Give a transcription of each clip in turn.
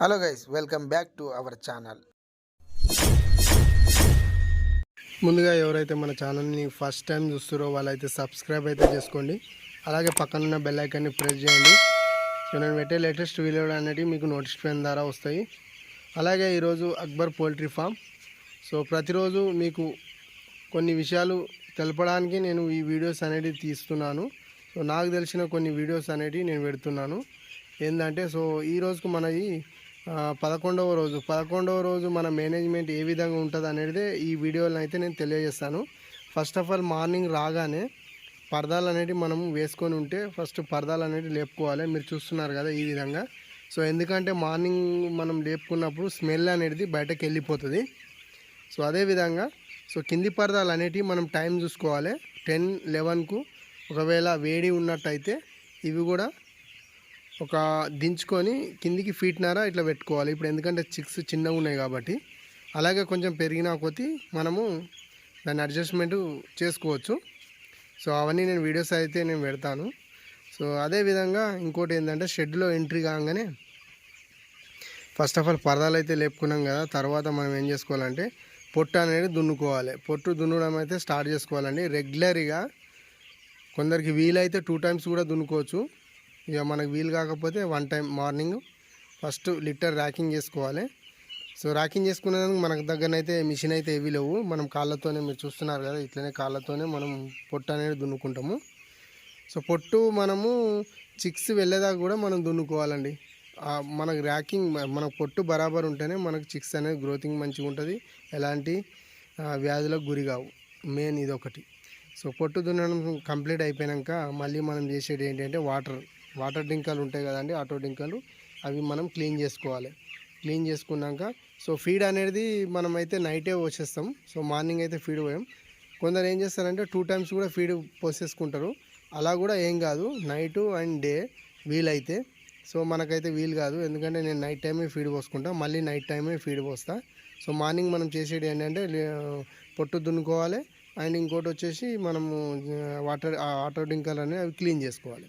Hello guys, welcome back to our channel. ముందుగా ఎవరైతే మన ఛానల్ని ఫస్ట్ టైం చూస్తారో వాళ్ళైతే సబ్స్క్రైబ్ అయితే చేసుకోండి. అలాగే పక్కనున్న బెల్ ఐకాన్ని ప్రెస్ చేయండి. సో నేను పెట్టే లేటెస్ట్ వీడియోలు అనేవి మీకు నోటిఫికేషన్ ద్వారా వస్తాయి. అలాగే ఈరోజు అక్బర్ పోల్ట్రీ ఫామ్. సో ప్రతిరోజు మీకు కొన్ని విషయాలు తెలపడానికి నేను ఈ వీడియోస్ అనేవి తీస్తున్నాను. సో నాకు తెలిసిన కొన్ని వీడియోస్ అనేవి నేను పెడుతున్నాను. ఏంటంటే సో ఈ రోజుకు మనది 11వ రోజు మన మేనేజ్మెంట్ ఏ విధంగా ఉంటుంది అనేది ఈ వీడియోలో అయితే నేను తెలియజేస్తాను. ఫస్ట్ ఆఫ్ ఆల్ మార్నింగ్ రాగానే పరదాలు అనేవి మనం వేసుకొని ఉంటే ఫస్ట్ పరదాలు అనేవి లేపుకోవాలి. మీరు చూస్తున్నారు కదా ఈ విధంగా. సో ఎందుకంటే మార్నింగ్ మనం లేపుకున్నప్పుడు స్మెల్ అనేది బయటకు వెళ్ళిపోతుంది. సో అదేవిధంగా సో కింది పరదాలు అనేటివి మనం టైం చూసుకోవాలి. 10-11కు ఒకవేళ వేడి ఉన్నట్టయితే ఇవి కూడా ఒక దించుకొని కిందికి ఫీట్నర ఇట్లా పెట్టుకోవాలి. ఇప్పుడు ఎందుకంటే చిక్స్ చిన్నగా ఉన్నాయి కాబట్టి. అలాగే కొంచెం పెరిగిన కొద్దీ మనము దాన్ని అడ్జస్ట్మెంట్ చేసుకోవచ్చు. సో అవన్నీ నేను వీడియోస్ అయితే నేను పెడతాను. సో అదేవిధంగా ఇంకోటి ఏంటంటే షెడ్లో ఎంట్రీ కాగానే ఫస్ట్ ఆఫ్ ఆల్ పరదాలు అయితే లేపుకున్నాం కదా. తర్వాత మనం ఏం చేసుకోవాలంటే పొట్టు అనేది దున్నుకోవాలి. పొట్టు దున్నడం అయితే స్టార్ట్ చేసుకోవాలండి. రెగ్యులర్గా కొందరికి వీలైతే 2 times కూడా దున్నుకోవచ్చు. ఇక మనకు వీలు కాకపోతే 1 time మార్నింగ్ ఫస్ట్ లిటర్ ర్యాకింగ్ చేసుకోవాలి. సో ర్యాకింగ్ చేసుకునేందుకు మనకు దగ్గరనైతే మిషన్ అయితే ఏవీ లేవు. మనం కాళ్ళతోనే, మీరు చూస్తున్నారు కదా ఇట్లనే కాళ్ళతోనే మనం పొట్టు అనేది దున్నుకుంటాము. సో పొట్టు మనము చిక్స్ వెళ్ళేదాకా కూడా మనం దున్నుకోవాలండి. మనకు ర్యాకింగ్ మనకు పొట్టు బరాబర్ ఉంటేనే మనకు చిక్స్ అనేది గ్రోతింగ్ మంచిగా ఉంటుంది. ఎలాంటి వ్యాధులకు గురి కావు. మెయిన్ ఇది ఒకటి. సో పొట్టు దున్నడం కంప్లీట్ అయిపోయాక మళ్ళీ మనం చేసేది ఏంటంటే వాటర్ డింకాలు ఉంటాయి కదండి, ఆటో డింకాలు, అవి మనం క్లీన్ చేసుకోవాలి. క్లీన్ చేసుకున్నాక సో ఫీడ్ అనేది మనమైతే నైటే పోసేస్తాం. సో మార్నింగ్ అయితే ఫీడ్ పోయాం. కొందరు ఏం చేస్తారంటే 2 times కూడా ఫీడ్ పోసేసుకుంటారు. అలా కూడా ఏం కాదు, నైటు అండ్ డే వీలైతే. సో మనకైతే వీలు కాదు, ఎందుకంటే నేను నైట్ టైమే ఫీడ్ పోసుకుంటా, మళ్ళీ నైట్ టైమే ఫీడ్ పోస్తా. సో మార్నింగ్ మనం చేసేది ఏంటంటే పొట్టు దున్నుకోవాలి. అండ్ ఇంకోటి వచ్చేసి మనము ఆటో డింకాలు అనేవి అవి క్లీన్ చేసుకోవాలి.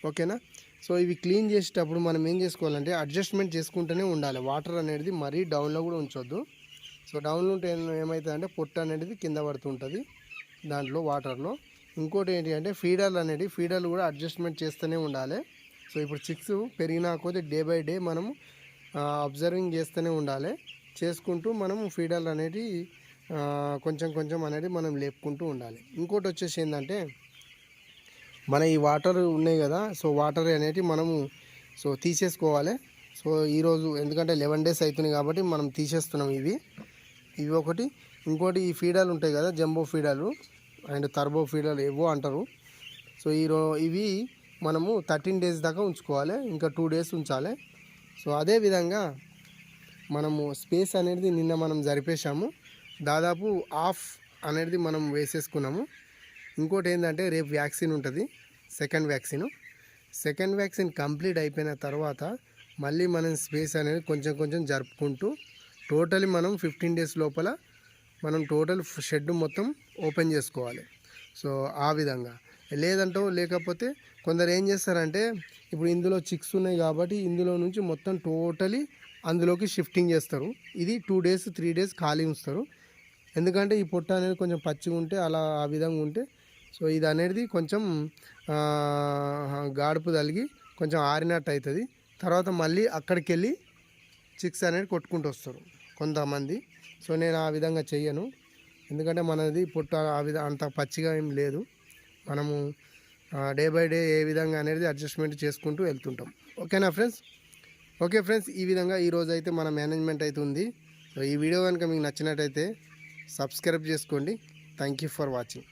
ఓకేనా. సో ఇవి క్లీన్ చేసేటప్పుడు మనం ఏం చేసుకోవాలంటే అడ్జస్ట్మెంట్ చేసుకుంటూనే ఉండాలి. వాటర్ అనేది మరీ డౌన్లో కూడా ఉంచొద్దు. సో డౌన్లో ఉంటే ఏమవుతుందంటే పొట్టు అనేది కింద పడుతుంటుంది దాంట్లో వాటర్లో. ఇంకోటి ఏంటి అంటే ఫీడర్లు కూడా అడ్జస్ట్మెంట్ చేస్తూనే ఉండాలి. సో ఇప్పుడు చిక్స్ పెరిగినా కొద్దీ డే బై డే మనము అబ్జర్వింగ్ చేస్తూనే ఉండాలి. చేసుకుంటూ మనము ఫీడర్లు అనేది కొంచెం అనేది మనం లేపుకుంటూ ఉండాలి. ఇంకోటి వచ్చేసి ఏంటంటే మన ఈ వాటర్ ఉన్నాయి కదా, సో వాటర్ అనేవి మనము సో తీసేసుకోవాలి. సో ఈరోజు ఎందుకంటే 11 days అవుతున్నాయి కాబట్టి మనం తీసేస్తున్నాం ఇవి ఒకటి. ఇంకోటి ఈ ఫీడర్లు ఉంటాయి కదా, జంబో ఫీడర్లు అండ్ టర్బో ఫీడర్లు ఏవో అంటారు. సో ఇవి మనము 13 days దాకా ఉంచుకోవాలి. ఇంకా 2 days ఉంచాలి. సో అదేవిధంగా మనము స్పేస్ అనేది నిన్న మనం జరిపేశాము. దాదాపు హాఫ్ అనేది మనం వేసేసుకున్నాము. ఇంకోటి ఏంటంటే రేపు వ్యాక్సిన్ ఉంటుంది, సెకండ్ వ్యాక్సిన్ కంప్లీట్ అయిపోయిన తర్వాత మళ్ళీ మనం స్పేస్ అనేది కొంచెం జరుపుకుంటూ టోటలీ మనం 15 days లోపల మనం టోటల్ షెడ్ మొత్తం ఓపెన్ చేసుకోవాలి. సో ఆ విధంగా లేకపోతే కొందరు ఏం చేస్తారంటే ఇప్పుడు ఇందులో చిక్స్ ఉన్నాయి కాబట్టి ఇందులో నుంచి మొత్తం టోటలీ అందులోకి షిఫ్టింగ్ చేస్తారు. ఇది 2 days 3 days ఖాళీ ఉంచుతారు. ఎందుకంటే ఈ పొట్ట అనేది కొంచెం పచ్చిగా ఉంటే ఆ విధంగా ఉంటే సో ఇది అనేది కొంచెం గాడుపు తగిలి కొంచెం ఆరినట్టు అవుతుంది. తర్వాత మళ్ళీ అక్కడికి వెళ్ళి చిక్స్ అనేది కొట్టుకుంటూ వస్తారు కొంతమంది. సో నేను ఆ విధంగా చెయ్యను, ఎందుకంటే మనది పొట్ట అంత పచ్చిగా ఏం లేదు. మనము డే బై డే ఏ విధంగా అనేది అడ్జస్ట్మెంట్ చేసుకుంటూ వెళ్తుంటాం. ఓకేనా ఫ్రెండ్స్? ఓకే ఫ్రెండ్స్, ఈ విధంగా ఈరోజు అయితే మన మేనేజ్మెంట్ అయితే ఉంది. సో ఈ వీడియో కనుక మీకు నచ్చినట్టయితే సబ్స్క్రైబ్ చేసుకోండి. Thank you for watching.